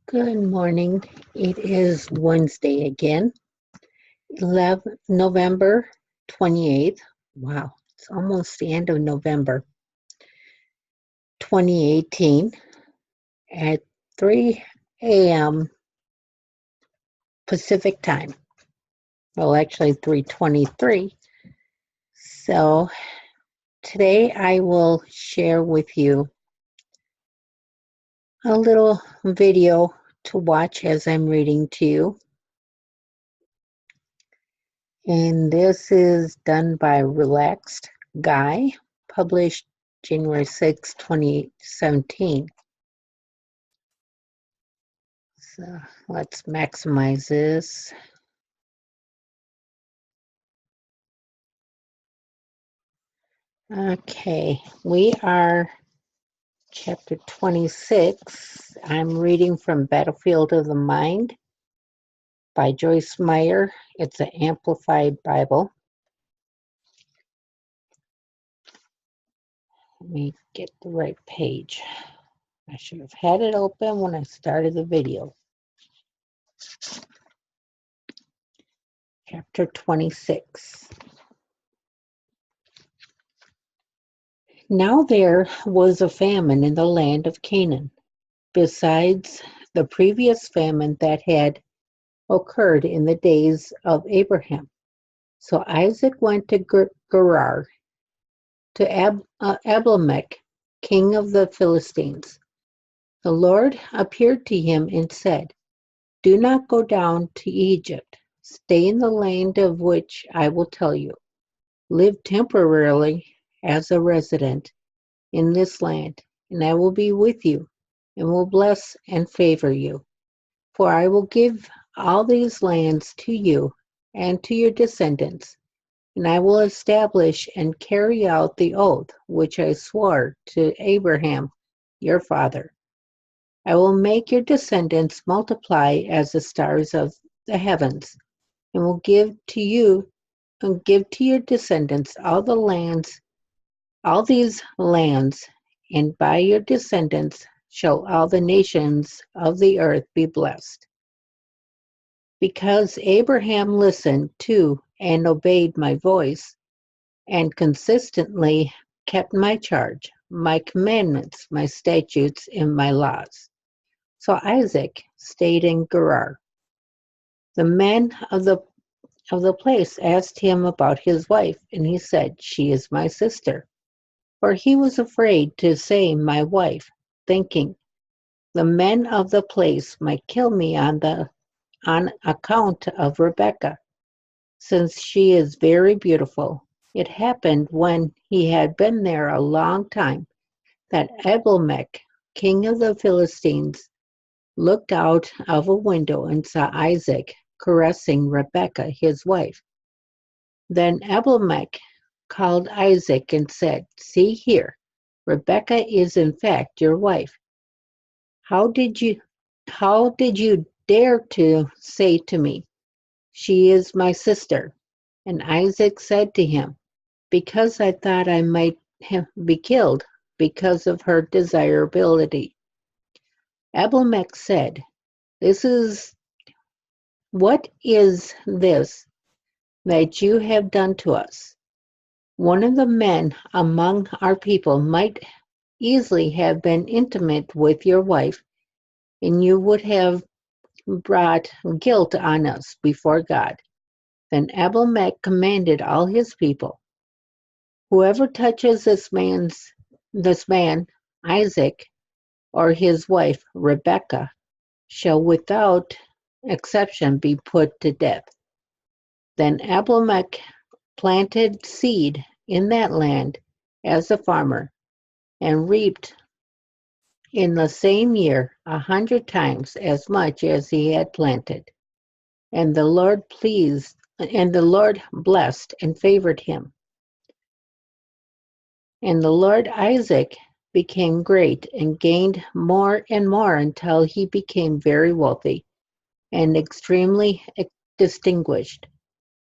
Good morning. It is Wednesday again, 11 November 28th. Wow, it's almost the end of November 2018 at 3 a.m. Pacific time. Well, actually 3:23. So today I will share with you a little video to watch as I'm reading to you. And this is done by Relaxed Guy, published January 6, 2017. So let's maximize this. Okay, we are chapter 26. I'm reading from Battlefield of the Mind by Joyce Meyer. It's an Amplified Bible. Let me get the right page. I should have had it open when I started the video. Chapter 26. Now there was a famine in the land of Canaan, besides the previous famine that had occurred in the days of Abraham. So Isaac went to Gerar, to Abimelech, king of the Philistines. The Lord appeared to him and said, "Do not go down to Egypt. Stay in the land of which I will tell you. Live temporarily as a resident in this land, and I will be with you, and will bless and favor you. For I will give all these lands to you and to your descendants, and I will establish and carry out the oath which I swore to Abraham your father. I will make your descendants multiply as the stars of the heavens, and will give to you and give to your descendants all these lands, and by your descendants shall all the nations of the earth be blessed. Because Abraham listened to and obeyed my voice, and consistently kept my charge, my commandments, my statutes, and my laws. So Isaac stayed in Gerar. The men of the place asked him about his wife, and he said, "She is my sister." For he was afraid to say my wife, thinking, "The men of the place might kill me on account of Rebekah, since she is very beautiful." It happened when he had been there a long time that Abimelech, king of the Philistines, looked out of a window and saw Isaac caressing Rebekah, his wife. Then Abimelech called Isaac and said, "See here, Rebekah is in fact your wife. How did you dare to say to me, 'She is my sister'?" And Isaac said to him, "Because I thought I might be killed because of her desirability." Abimelech said, "What is this that you have done to us? One of the men among our people might easily have been intimate with your wife, and you would have brought guilt on us before God." Then Abimelech commanded all his people, "Whoever touches this man, Isaac, or his wife, Rebekah, shall without exception be put to death." Then Abimelech planted seed in that land as a farmer, and reaped in the same year 100 times as much as he had planted. And the Lord blessed and favored him. And the Lord Isaac became great and gained more and more until he became very wealthy and extremely distinguished.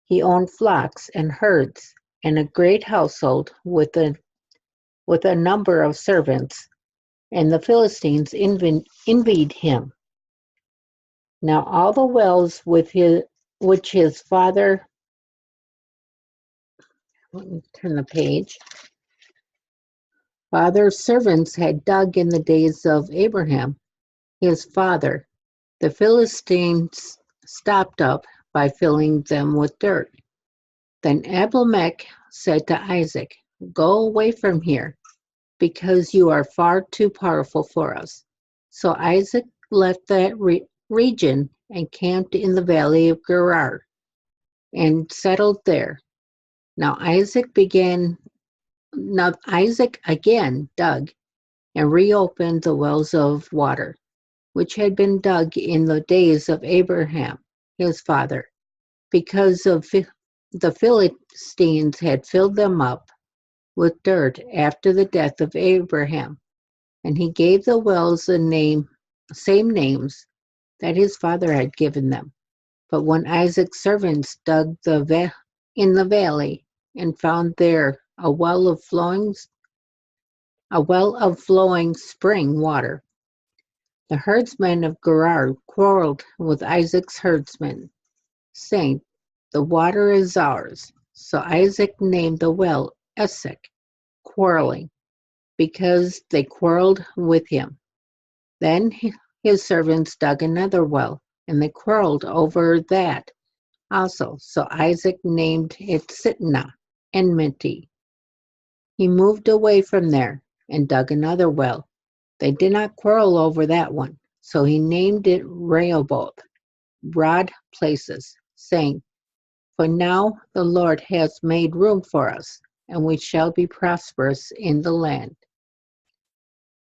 He owned flocks and herds and a great household with a number of servants, and the Philistines envied him. Now all the wells which his father, let me turn the page, father's servants had dug in the days of Abraham, his father, the Philistines stopped up by filling them with dirt. Then Abimelech said to Isaac, "Go away from here, because you are far too powerful for us." So Isaac left that region and camped in the valley of Gerar and settled there. Now Isaac again dug and reopened the wells of water, which had been dug in the days of Abraham, his father, because the Philistines had filled them up with dirt after the death of Abraham. And he gave the wells same names that his father had given them. But when Isaac's servants dug in the valley and found there a well of flowing spring water, the herdsmen of Gerar quarreled with Isaac's herdsmen, saying, "The water is ours." So Isaac named the well Esek, quarreling, because they quarreled with him. Then his servants dug another well, and they quarreled over that also. So Isaac named it Sitnah, enmity. He moved away from there and dug another well. They did not quarrel over that one, so he named it Rehoboth, broad places, saying, "For now the Lord has made room for us, and we shall be prosperous in the land."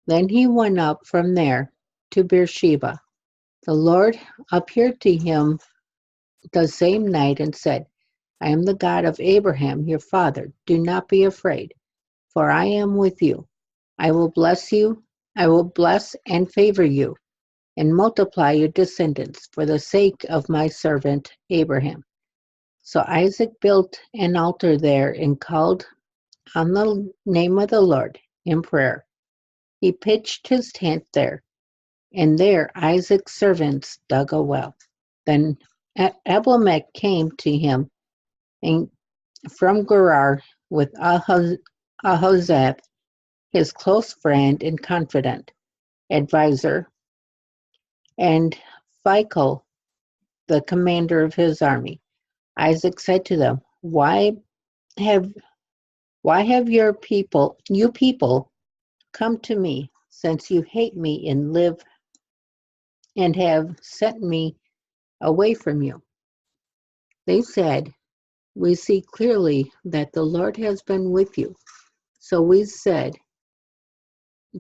Then he went up from there to Beersheba. The Lord appeared to him the same night and said, "I am the God of Abraham, your father. Do not be afraid, for I am with you. I will bless you. I will bless and favor you, and multiply your descendants for the sake of my servant Abraham." So Isaac built an altar there and called on the name of the Lord in prayer. He pitched his tent there, and there Isaac's servants dug a well. Then Abimelech came to him and from Gerar with Ahuzzath, his close friend and confidant, advisor, and Phicol, the commander of his army. Isaac said to them, have you people come to me, since you hate me and have sent me away from you?" They said, "We see clearly that the Lord has been with you." So we said,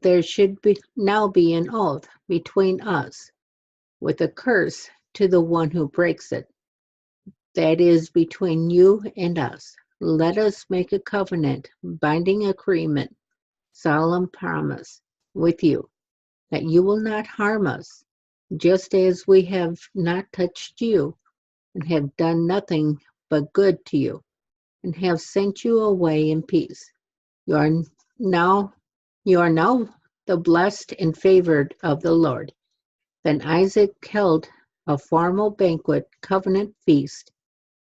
"There should now be an oath between us, with a curse to the one who breaks it, that is between you and us. Let us make a covenant, binding agreement, solemn promise with you, that you will not harm us, just as we have not touched you and have done nothing but good to you, and have sent you away in peace. You are now the blessed and favored of the Lord." Then Isaac held a formal banquet covenant feast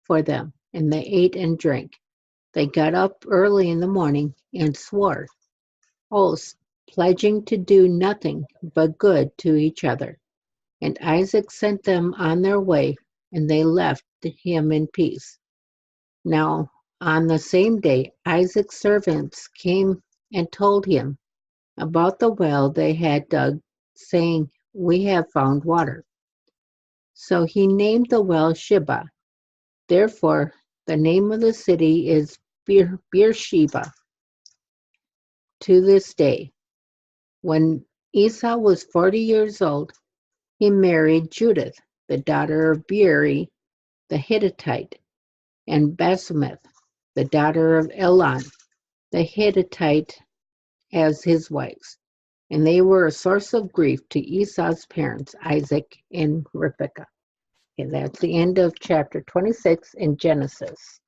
for them, and they ate and drank. They got up early in the morning and swore oaths, pledging to do nothing but good to each other. And Isaac sent them on their way, and they left him in peace. Now, on the same day, Isaac's servants came and told him about the well they had dug, saying, "We have found water." So he named the well Sheba. Therefore, the name of the city is Beersheba to this day. When Esau was 40 years old, he married Judith, the daughter of Beeri the Hittite, and Basemath, the daughter of Elon the Hittite, as his wives. And they were a source of grief to Esau's parents, Isaac and Rebekah. Okay, that's the end of chapter 26 in Genesis.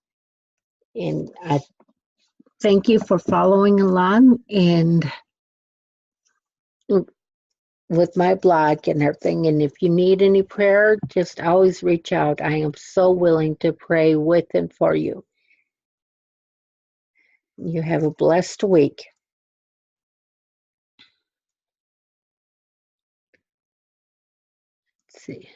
And I thank you for following along. And with my blog and everything. And if you need any prayer, just always reach out. I am so willing to pray with and for you. You have a blessed week. Let's see.